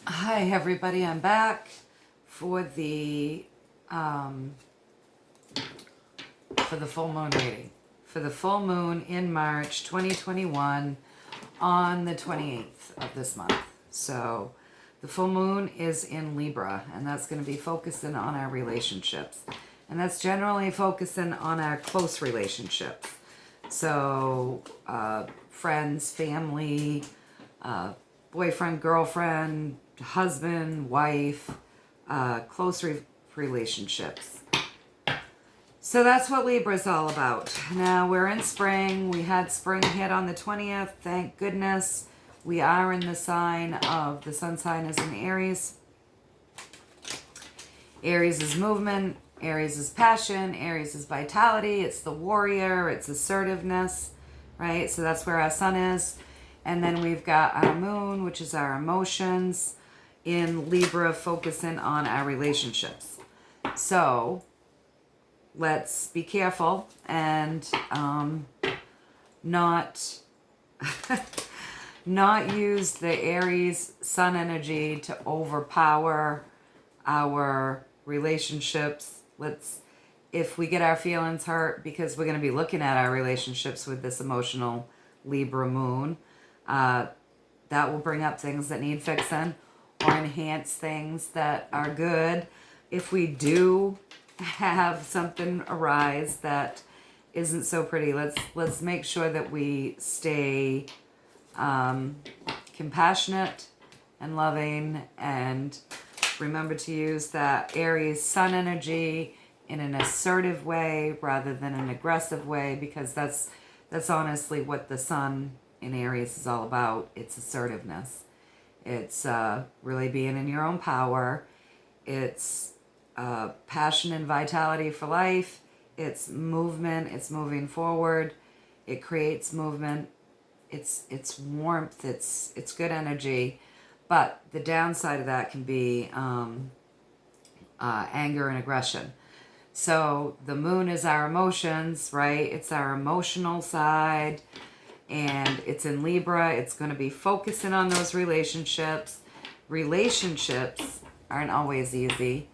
Hi everybody, I'm back for the um, full moon reading. For the full moon in March 2021 on the 28th of this month. So the full moon is in Libra, and that's going to be focusing on our relationships. And that's generally focusing on our close relationships. So friends, family, boyfriend, girlfriend, husband, wife, close relationships. So that's what Libra is all about. Now we're in spring. We had spring hit on the 20th. Thank goodness. We are in the sign of, the sun sign is in Aries. Aries is movement. Aries is passion. Aries is vitality. It's the warrior. It's assertiveness, right? So that's where our sun is. And then we've got our moon, which is our emotions, in Libra, focusing on our relationships. So let's be careful and not not use the Aries sun energy to overpower our relationships. If we get our feelings hurt, because we're going to be looking at our relationships with this emotional Libra moon, that will bring up things that need fixing or enhance things that are good. If we do have something arise that isn't so pretty, let's make sure that we stay compassionate and loving, and remember to use that Aries sun energy in an assertive way rather than an aggressive way, because that's honestly what the sun in Aries is all about. It's assertiveness. It's really being in your own power. It's passion and vitality for life. It's movement. It's moving forward. It creates movement. It's warmth. It's good energy. But the downside of that can be anger and aggression. So the moon is our emotions, right? It's our emotional side. And it's in Libra. It's going to be focusing on those relationships. Relationships aren't always easy,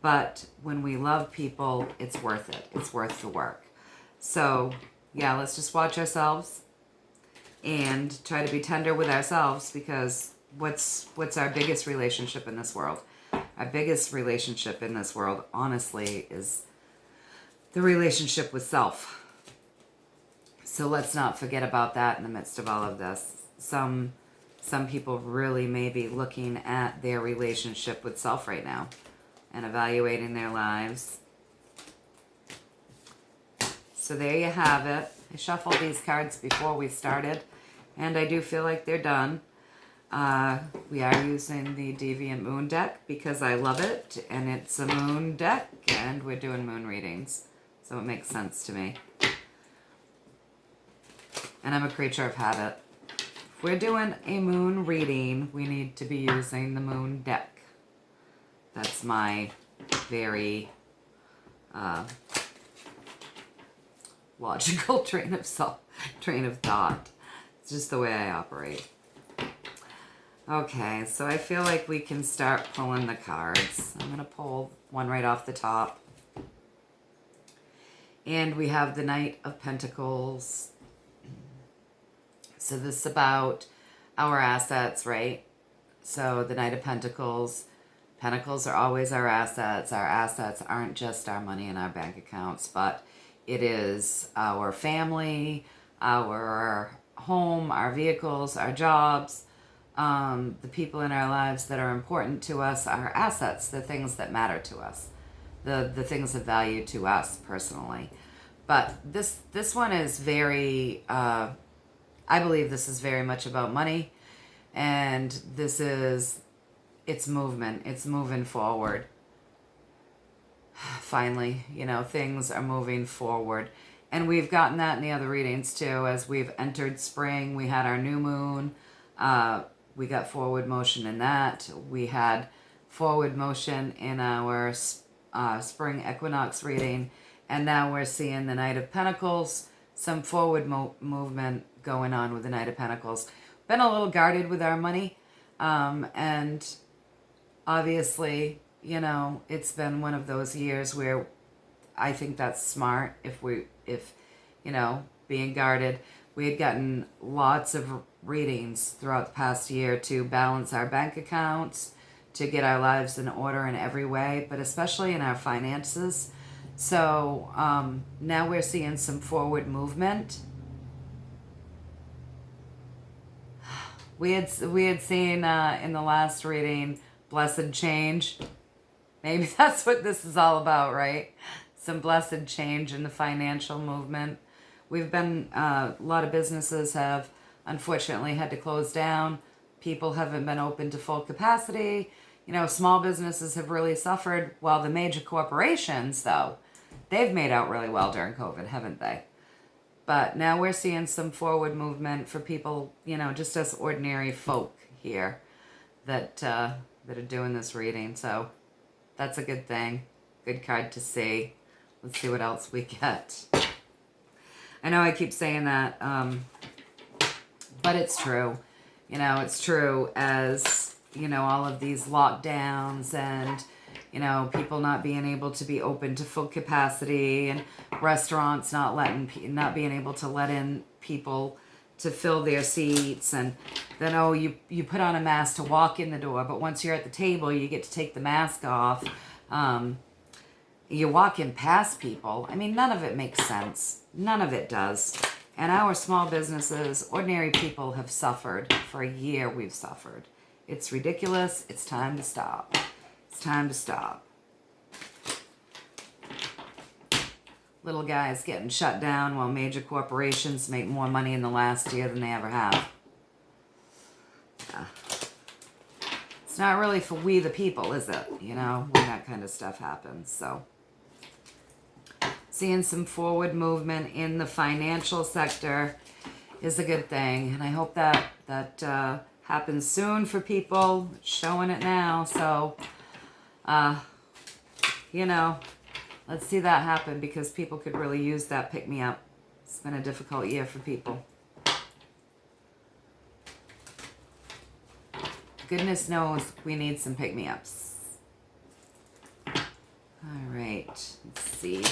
but when we love people, it's worth it. It's worth the work. So yeah, let's just watch ourselves and try to be tender with ourselves, because what's our biggest relationship in this world? Our biggest relationship in this world, honestly, is the relationship with self. So let's not forget about that in the midst of all of this. Some people really may be looking at their relationship with self right now and evaluating their lives. So there you have it. I shuffled these cards before we started, and I do feel like they're done. We are using the Deviant Moon deck because I love it, and it's a moon deck, and we're doing moon readings. So it makes sense to me. And I'm a creature of habit. If we're doing a moon reading, we need to be using the moon deck. That's my very logical train of thought. It's just the way I operate. Okay, so I feel like we can start pulling the cards. I'm going to pull one right off the top. And we have the Knight of Pentacles. So this is about our assets, right? So the Knight of Pentacles. Pentacles are always our assets. Our assets aren't just our money in our bank accounts, but it is our family, our home, our vehicles, our jobs, the people in our lives that are important to us, our assets, the things that matter to us, the things of value to us personally. But this one is very... I believe this is very much about money, and it's movement. It's moving forward. Finally, things are moving forward. And we've gotten that in the other readings too. As we've entered spring, we had our new moon. We got forward motion in that. We had forward motion in our spring equinox reading. And now we're seeing the Knight of Pentacles, some forward movement going on with the Knight of Pentacles. Been a little guarded with our money, and Obviously, it's been one of those years where I think that's smart if, being guarded. We had gotten lots of readings throughout the past year to balance our bank accounts, to get our lives in order in every way, but especially in our finances. So now we're seeing some forward movement. We had seen in the last reading blessed change. Maybe that's what this is all about, right? Some blessed change in the financial movement. We've been, a lot of businesses have unfortunately had to close down. People haven't been open to full capacity. Small businesses have really suffered, while the major corporations, though, they've made out really well during COVID, haven't they? But now we're seeing some forward movement for people, just us ordinary folk here that are doing this reading. So that's a good thing. Good card to see. Let's see what else we get. I know I keep saying that, but it's true. It's true as, all of these lockdowns and, people not being able to be open to full capacity, and restaurants not being able to let in people to fill their seats, and then you put on a mask to walk in the door, but once you're at the table you get to take the mask off. You're walking past people. I mean, none of it makes sense. None of it does. And our small businesses, ordinary people, have suffered. For a year we've suffered. It's ridiculous. It's time to stop. It's time to stop. Little guys getting shut down while major corporations make more money in the last year than they ever have. Yeah. It's not really for we the people, is it? When that kind of stuff happens. So, seeing some forward movement in the financial sector is a good thing. And I hope that happens soon for people. It's showing it now. So, let's see that happen, because people could really use that pick-me-up. It's been a difficult year for people. Goodness knows we need some pick-me-ups. All right, let's see.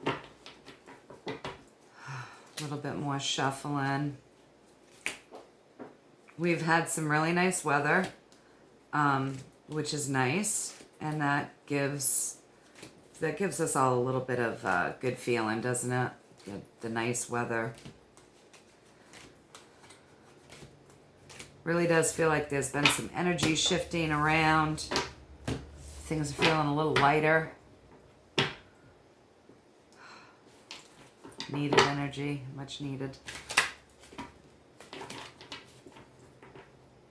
A little bit more shuffling. We've had some really nice weather, which is nice, and that gives us all a little bit of good feeling, doesn't it? The nice weather. Really does feel like there's been some energy shifting around. Things are feeling a little lighter. Needed energy, much needed.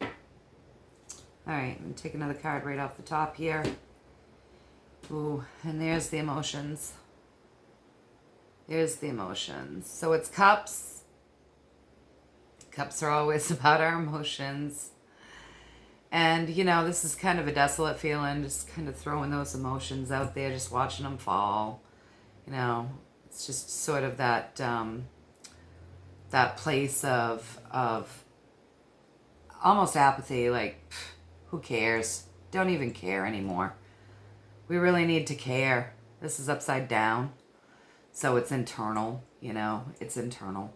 All right, I'm gonna take another card right off the top here. Ooh, and there's the emotions. There's the emotions. So it's cups. Cups are always about our emotions. And, this is kind of a desolate feeling, just kind of throwing those emotions out there, just watching them fall. It's just sort of that place of almost apathy, like, who cares? Don't even care anymore. We really need to care. This is upside down. So it's internal, it's internal.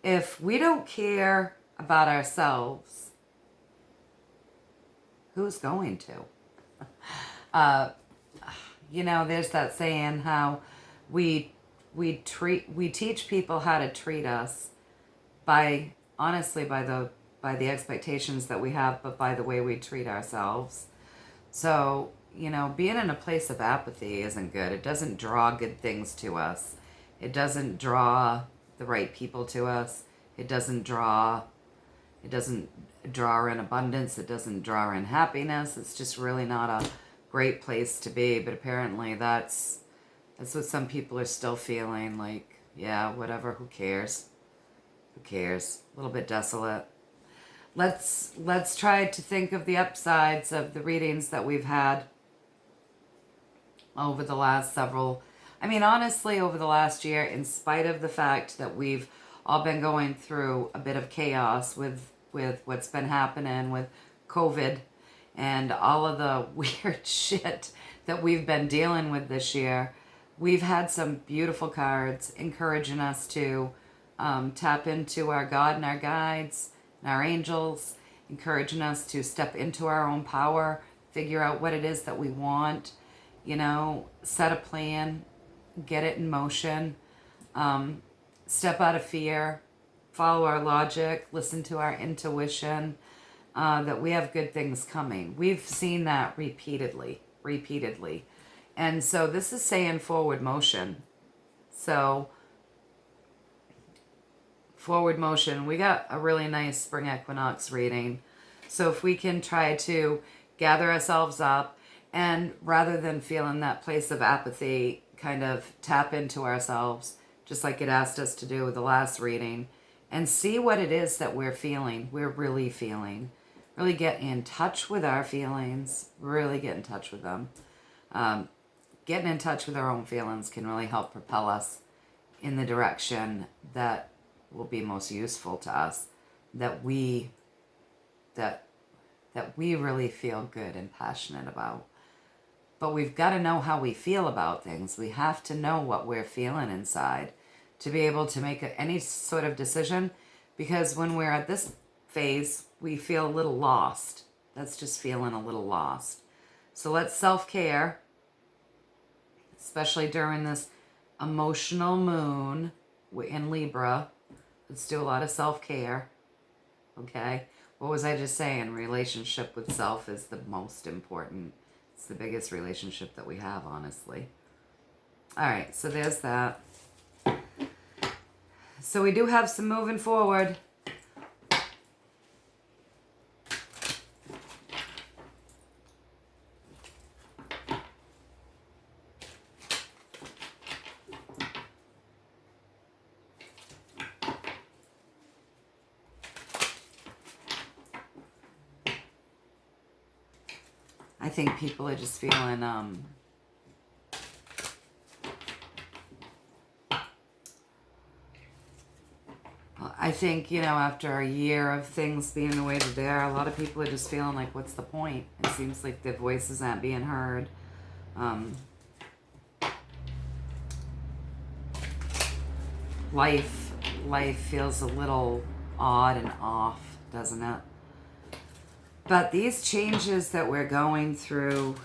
If we don't care about ourselves, who's going to? There's that saying how we teach people how to treat us by the expectations that we have, but by the way we treat ourselves. So, being in a place of apathy isn't good. It doesn't draw good things to us. It doesn't draw the right people to us. It doesn't draw in abundance. It doesn't draw in happiness. It's just really not a great place to be. But apparently that's what some people are still feeling, like, yeah, whatever, who cares? Who cares? A little bit desolate. Let's try to think of the upsides of the readings that we've had over the last honestly, over the last year, in spite of the fact that we've all been going through a bit of chaos with what's been happening with COVID and all of the weird shit that we've been dealing with this year, we've had some beautiful cards encouraging us to tap into our God and our guides and our angels, encouraging us to step into our own power, figure out what it is that we want, set a plan, get it in motion, step out of fear, follow our logic, listen to our intuition, that we have good things coming. We've seen that repeatedly. And so this is saying forward motion. So forward motion, we got a really nice spring equinox reading. So if we can try to gather ourselves up and rather than feeling that place of apathy, kind of tap into ourselves, just like it asked us to do with the last reading, and see what it is that we're feeling, we're really feeling. Really get in touch with our feelings, really get in touch with them. Getting in touch with our own feelings can really help propel us in the direction that will be most useful to us, that we really feel good and passionate about. But we've got to know how we feel about things. We have to know what we're feeling inside to be able to make any sort of decision, because when we're at this phase, we feel a little lost. That's just feeling a little lost. So let's self-care, especially during this emotional moon in Libra. Let's do a lot of self-care, okay? What was I just saying? Relationship with self is the most important. It's the biggest relationship that we have, honestly. All right, so there's that. So we do have some moving forward. I think people are just feeling I think, after a year of things being the way that they are, a lot of people are just feeling like, what's the point? It seems like their voices aren't being heard. Life feels a little odd and off, doesn't it? But these changes that we're going through,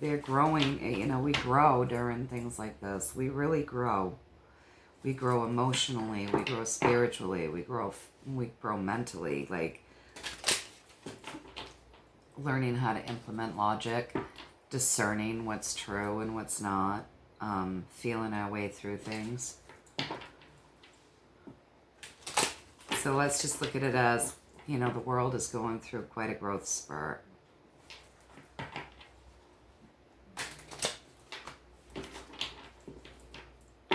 they're growing. We grow during things like this. We really grow. We grow emotionally, we grow spiritually, we grow mentally, like learning how to implement logic, discerning what's true and what's not, feeling our way through things. So let's just look at it as, the world is going through quite a growth spurt.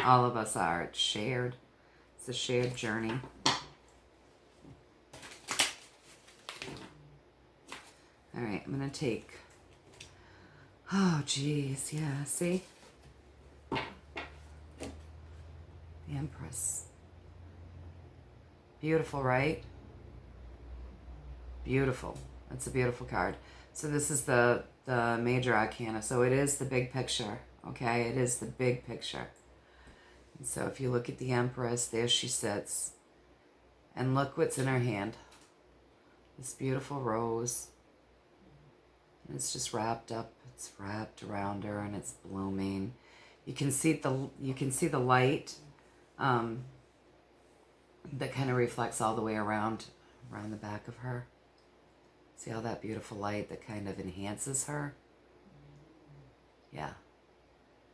All of us are. It's shared. It's a shared journey. All right, I'm going to take... Oh, geez. Yeah, see? The Empress. Beautiful, right? Beautiful. That's a beautiful card. So this is the major arcana. So it is the big picture, okay? It is the big picture. And so if you look at the Empress, there she sits. And look what's in her hand. This beautiful rose. And it's just wrapped up. It's wrapped around her and it's blooming. You can see the light that kind of reflects all the way around the back of her. See all that beautiful light that kind of enhances her? Yeah.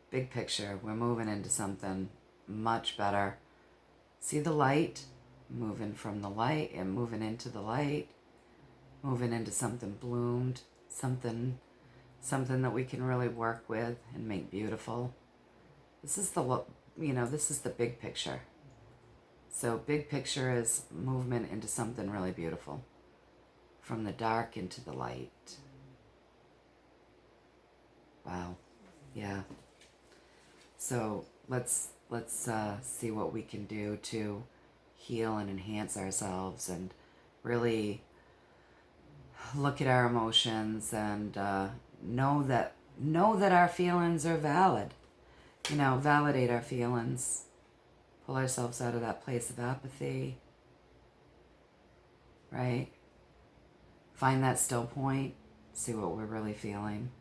Big picture. We're moving into something much better. See the light? Moving from the light and moving into the light. Moving into something bloomed. Something that we can really work with and make beautiful. This is this is the big picture. So big picture is movement into something really beautiful. From the dark into the light. Wow. Yeah. So let's see what we can do to heal and enhance ourselves and really look at our emotions and know that our feelings are valid. You know, validate our feelings. Pull ourselves out of that place of apathy. Right? Find that still point. See what we're really feeling.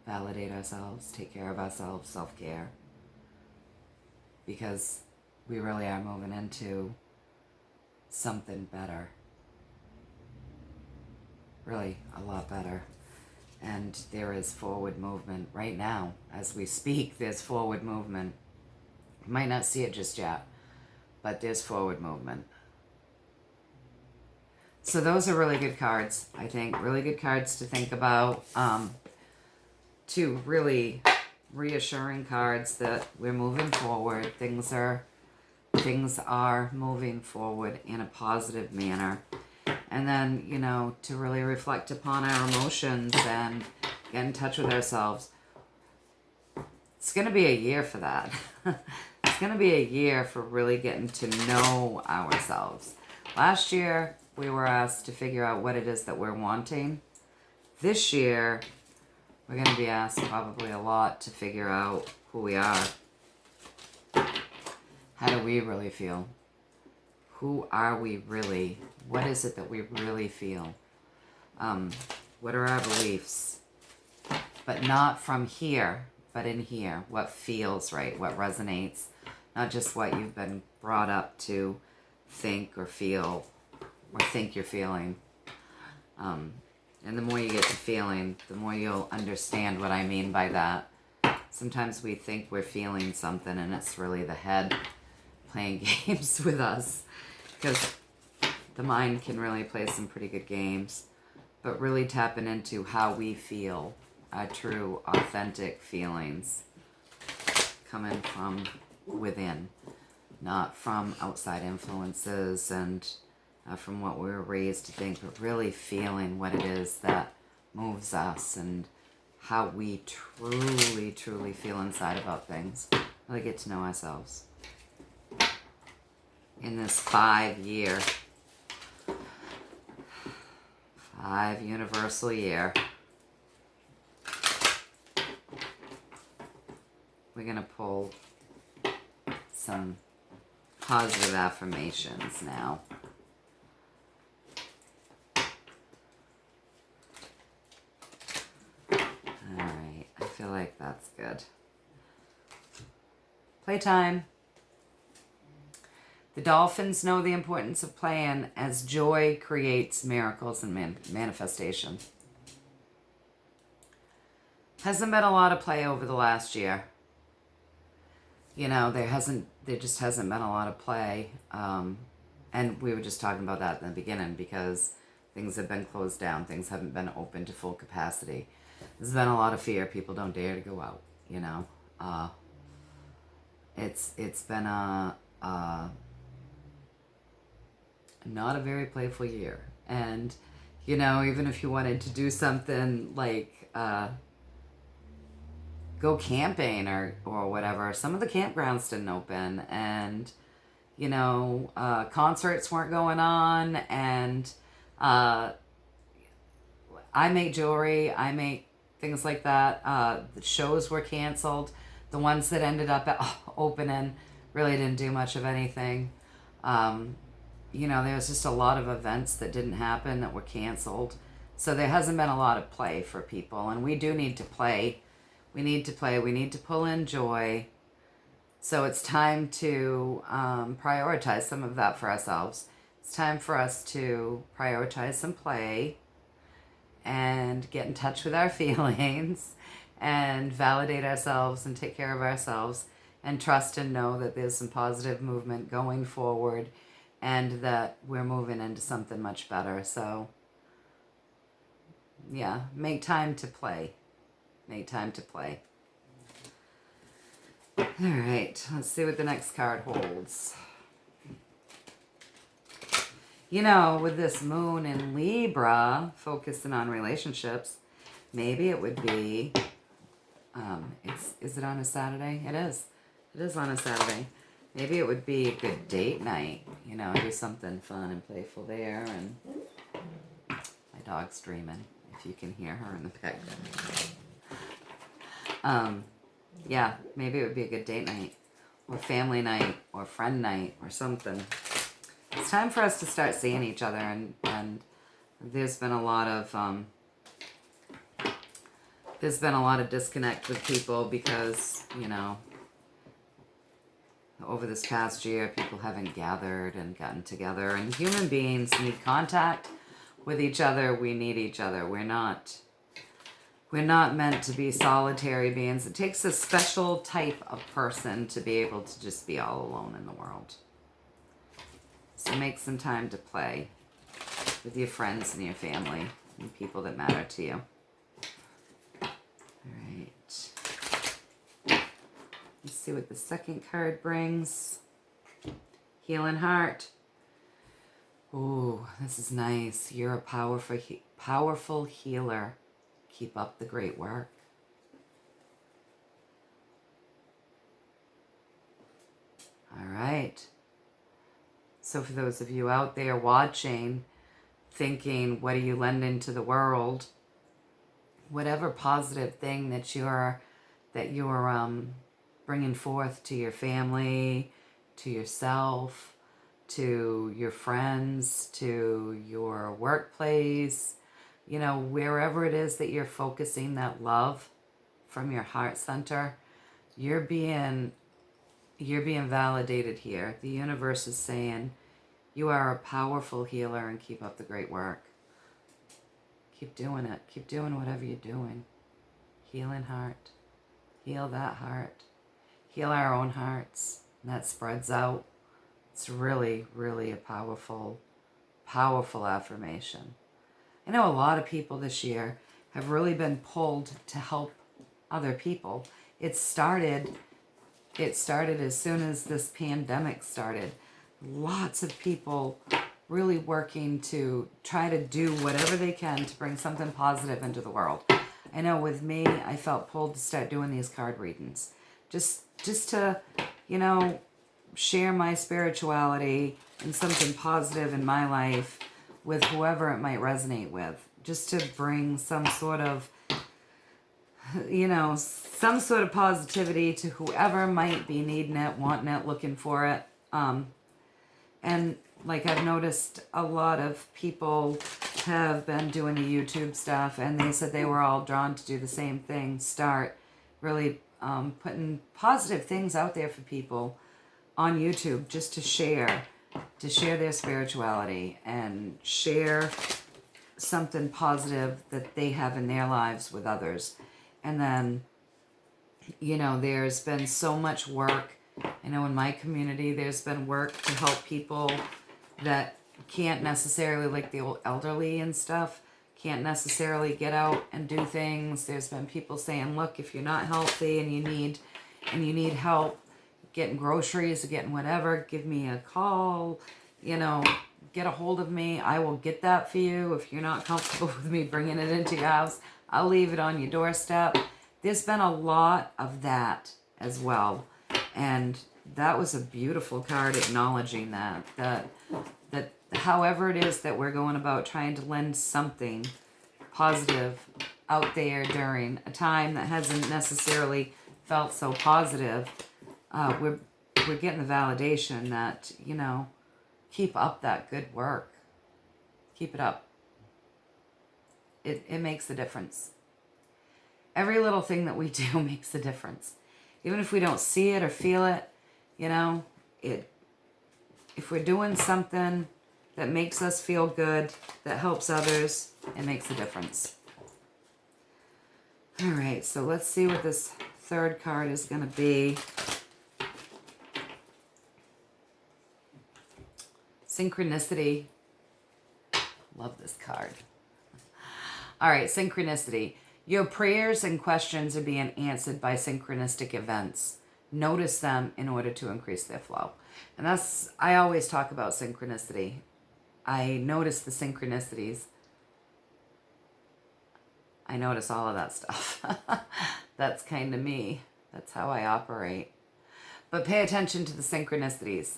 Validate ourselves. Take care of ourselves. Self-care. Because we really are moving into something better. Really a lot better. And there is forward movement right now. As we speak, there's forward movement. You might not see it just yet, but there's forward movement. So those are really good cards, I think. Really good cards to think about. Two really reassuring cards that we're moving forward. Things are moving forward in a positive manner. And then, you know, to really reflect upon our emotions and get in touch with ourselves. It's going to be a year for that. It's going to be a year for really getting to know ourselves. Last year, we were asked to figure out what it is that we're wanting. This year, we're going to be asked probably a lot to figure out who we are. How do we really feel? Who are we really? What is it that we really feel? What are our beliefs? But not from here, but in here. What feels right? What resonates? Not just what you've been brought up to think or feel or think you're feeling. And the more you get to feeling, the more you'll understand what I mean by that. Sometimes we think we're feeling something and it's really the head playing games with us. Because the mind can really play some pretty good games. But really tapping into how we feel, our true, authentic feelings coming from within. Not from outside influences and from what we were raised to think, but really feeling what it is that moves us and how we truly, truly feel inside about things. Really get to know ourselves. In this 5-year, 5 universal year, we're going to pull some positive affirmations now. Alright, I feel like that's good. Playtime. The dolphins know the importance of playing as joy creates miracles and manifestation. Hasn't been a lot of play over the last year. You know, there just hasn't been a lot of play. And we were just talking about that in the beginning because things have been closed down. Things haven't been open to full capacity. There's been a lot of fear. People don't dare to go out, you know. It's been not a very playful year. And, you know, even if you wanted to do something like go camping or whatever, some of the campgrounds didn't open, and, you know, concerts weren't going on, and I make jewelry, I make things like that. The shows were canceled. The ones that ended up opening really didn't do much of anything. You know, there was just a lot of events that didn't happen that were canceled. So there hasn't been a lot of play for people. And we do need to play. We need to play. We need to pull in joy. So it's time to prioritize some of that for ourselves. It's time for us to prioritize some play and get in touch with our feelings and validate ourselves and take care of ourselves and trust and know that there's some positive movement going forward and that we're moving into something much better. So, yeah, make time to play. Make time to play. All right, let's see what the next card holds. You know, with this moon in Libra, focusing on relationships, maybe it would be, is it on a Saturday? It is. It is on a Saturday. Maybe it would be a good date night, you know, do something fun and playful there, and My dog's dreaming, if you can hear her in the background. Yeah, maybe it would be a good date night, or family night, or friend night, or something. It's time for us to start seeing each other, and there's been a lot of disconnect with people because, you know, over this past year, people haven't gathered and gotten together, and human beings need contact with each other. We need each other. We're not meant to be solitary beings. It takes a special type of person to be able to just be all alone in the world. So make some time to play with your friends and your family and people that matter to you. All right. Let's see what the second card brings. Healing Heart. Ooh, this is nice. You're a powerful healer. Keep up the great work. All right. So for those of you out there watching, thinking, what are you lending to the world? Whatever positive thing that you're bringing forth to your family, to yourself, to your friends, to your workplace, you know, wherever it is that you're focusing that love from your heart center, you're being validated here. The universe is saying you are a powerful healer and keep up the great work. Keep doing it. Keep doing whatever you're doing. Healing heart. Heal that heart. Heal our own hearts. And that spreads out. It's really, really a powerful, powerful affirmation. I know a lot of people this year have really been pulled to help other people. It started as soon as this pandemic started. Lots of people really working to try to do whatever they can to bring something positive into the world. I know with me, I felt pulled to start doing these card readings. Just to, you know, share my spirituality and something positive in my life with whoever it might resonate with. Just to bring some sort of, you know, some sort of positivity to whoever might be needing it, wanting it, looking for it. And like I've noticed a lot of people have been doing the YouTube stuff, and they said they were all drawn to do the same thing. Start really putting positive things out there for people on YouTube, just to share their spirituality and share something positive that they have in their lives with others. And then, you know, there's been so much work. I know in my community, there's been work to help people that can't necessarily, like the old elderly and stuff, can't necessarily get out and do things. There's been people saying, look, if you're not healthy and you need help getting groceries or getting whatever, give me a call, you know, get a hold of me. I will get that for you. If you're not comfortable with me bringing it into your house, I'll leave it on your doorstep. There's been a lot of that as well. And that was a beautiful card acknowledging that however it is that we're going about trying to lend something positive out there during a time that hasn't necessarily felt so positive, we're getting the validation that, you know, keep up that good work. Keep it up. It makes a difference. Every little thing that we do makes a difference. Even if we don't see it or feel it, you know, if we're doing something that makes us feel good, that helps others, it makes a difference. All right, so let's see what this third card is going to be. Synchronicity. Love this card. All right, synchronicity. Your prayers and questions are being answered by synchronistic events. Notice them in order to increase their flow. And I always talk about synchronicity. I notice the synchronicities. I notice all of that stuff. That's kind of me. That's how I operate. But pay attention to the synchronicities.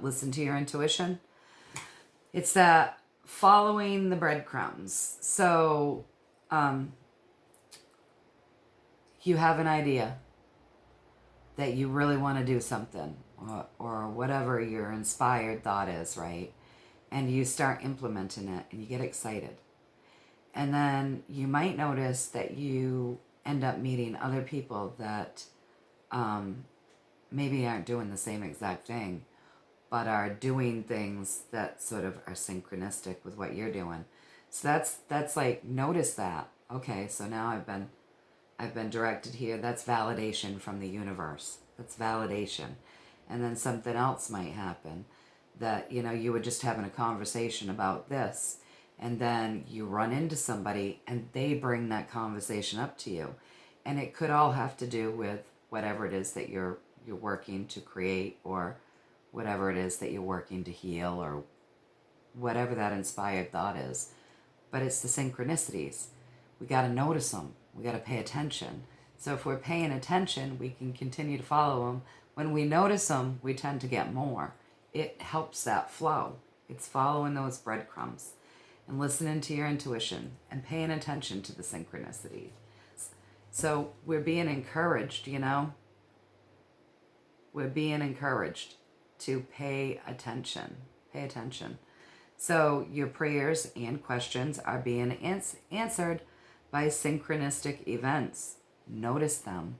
Listen to your intuition. It's that following the breadcrumbs. So you have an idea that you really want to do something, or whatever your inspired thought is, right? And you start implementing it and you get excited. And then you might notice that you end up meeting other people that maybe aren't doing the same exact thing, but are doing things that sort of are synchronistic with what you're doing. So that's like, notice that. Okay, so now I've been directed here. That's validation from the universe. That's validation. And then something else might happen that, you were just having a conversation about this, and then you run into somebody and they bring that conversation up to you. And it could all have to do with whatever it is that you're working to create, or whatever it is that you're working to heal, or whatever that inspired thought is. But it's the synchronicities. We got to notice them. We got to pay attention. So if we're paying attention, we can continue to follow them. When we notice them, we tend to get more. It helps that flow. It's following those breadcrumbs and listening to your intuition and paying attention to the synchronicity. So we're being encouraged, We're being encouraged to pay attention. Pay attention. So your prayers and questions are being answered by synchronistic events. Notice them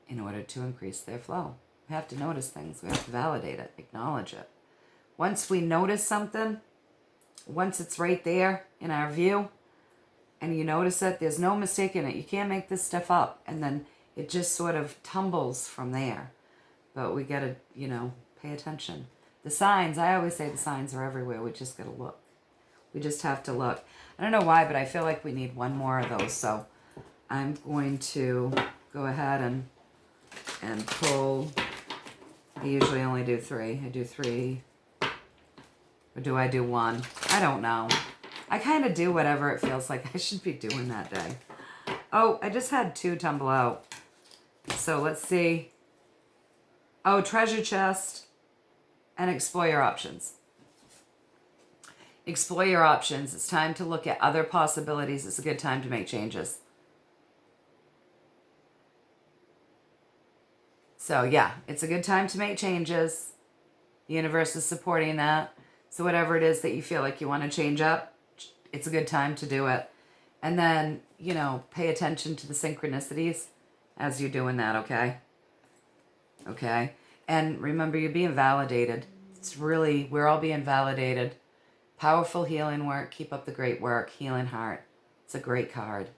in order to increase their flow. We have to notice things. We have to validate it, acknowledge it. Once we notice something, once it's right there in our view, and you notice it, there's no mistaking it. You can't make this stuff up. And then it just sort of tumbles from there. But we got to, pay attention. The signs, I always say the signs are everywhere. We just got to look. We just have to look. I don't know why, but I feel like we need one more of those. So I'm going to go ahead and pull. I usually only do 3. I do 3. Or do I do 1? I don't know. I kind of do whatever it feels like I should be doing that day. Oh, I just had 2 tumble out. So let's see. Oh, treasure chest and explore your options. Explore your options. It's time to look at other possibilities. It's a good time to make changes. So yeah, it's a good time to make changes. The universe is supporting that. So whatever it is that you feel like you want to change up, it's a good time to do it. And then, pay attention to the synchronicities as you're doing that, okay? Okay? And remember, you're being validated. We're all being validated. Powerful healing work. Keep up the great work. Healing heart. It's a great card.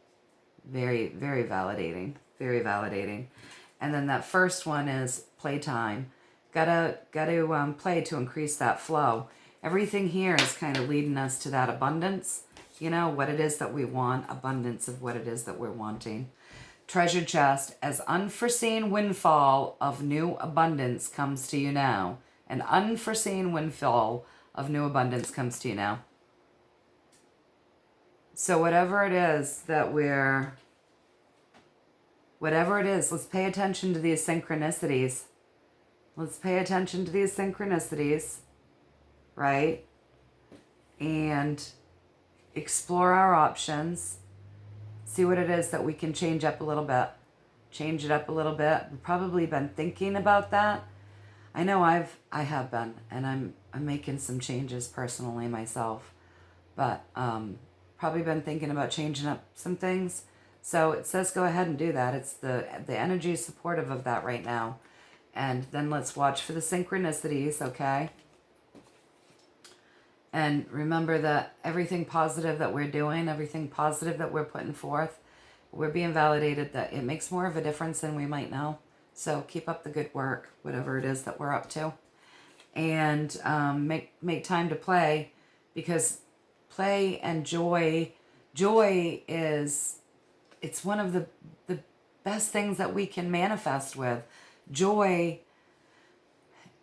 Very, very validating. Very validating. And then that first one is playtime. Gotta play to increase that flow. Everything here is kind of leading us to that abundance. What it is that we want. Abundance of what it is that we're wanting. Treasure chest, as unforeseen windfall of new abundance comes to you now. An unforeseen windfall of new abundance comes to you now. So whatever it is, let's pay attention to these synchronicities. Let's pay attention to these synchronicities, right? And explore our options. See what it is that we can change up a little bit. Change it up a little bit. We've probably been thinking about that. I know I have been, and I'm making some changes personally myself. But probably been thinking about changing up some things. So it says go ahead and do that. It's the energy is supportive of that right now. And then let's watch for the synchronicities, okay? And remember that everything positive that we're doing, everything positive that we're putting forth, we're being validated that it makes more of a difference than we might know. So keep up the good work, whatever it is that we're up to. And make time to play, because play and joy is, it's one of the best things that we can manifest with. Joy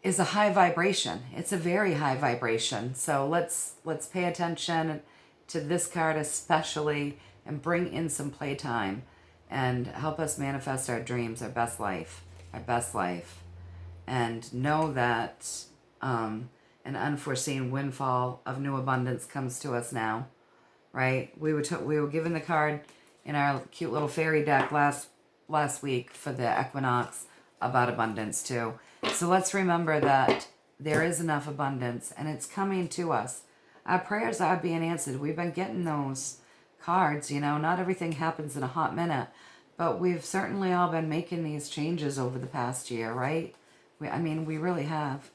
is a high vibration. It's a very high vibration. So let's pay attention to this card especially, and bring in some playtime and help us manifest our dreams, our best life. And know that an unforeseen windfall of new abundance comes to us now, right? We were given the card in our cute little fairy deck last week for the equinox about abundance too. So let's remember that there is enough abundance and it's coming to us. Our prayers are being answered. We've been getting those cards, not everything happens in a hot minute, but we've certainly all been making these changes over the past year, right? We really have.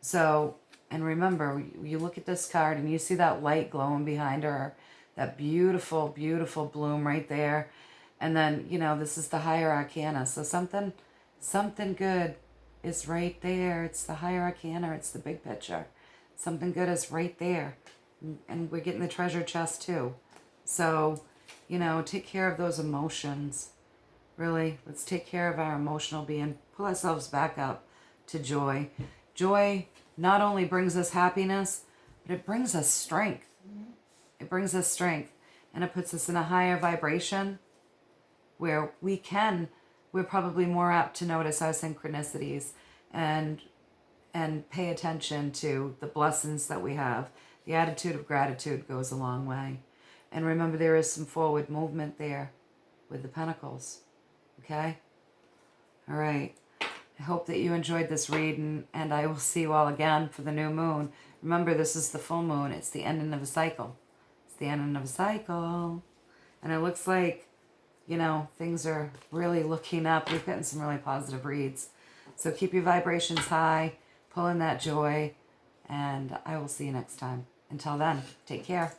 So, and remember, you look at this card and you see that light glowing behind her, that beautiful, beautiful bloom right there. And then, this is the higher arcana. So something good is right there. It's the higher arcana. It's the big picture. Something good is right there. And we're getting the treasure chest too. So, take care of those emotions. Really, let's take care of our emotional being. Pull ourselves back up to joy. Joy not only brings us happiness, but it brings us strength. It brings us strength. And it puts us in a higher vibration where we're probably more apt to notice our synchronicities and pay attention to the blessings that we have. The attitude of gratitude goes a long way. And remember, there is some forward movement there with the pentacles. Okay? All right. I hope that you enjoyed this reading, and I will see you all again for the new moon. Remember, this is the full moon. It's the ending of a cycle. It's the ending of a cycle. And it looks like, things are really looking up. We've gotten some really positive reads. So keep your vibrations high, pull in that joy, and I will see you next time. Until then, take care.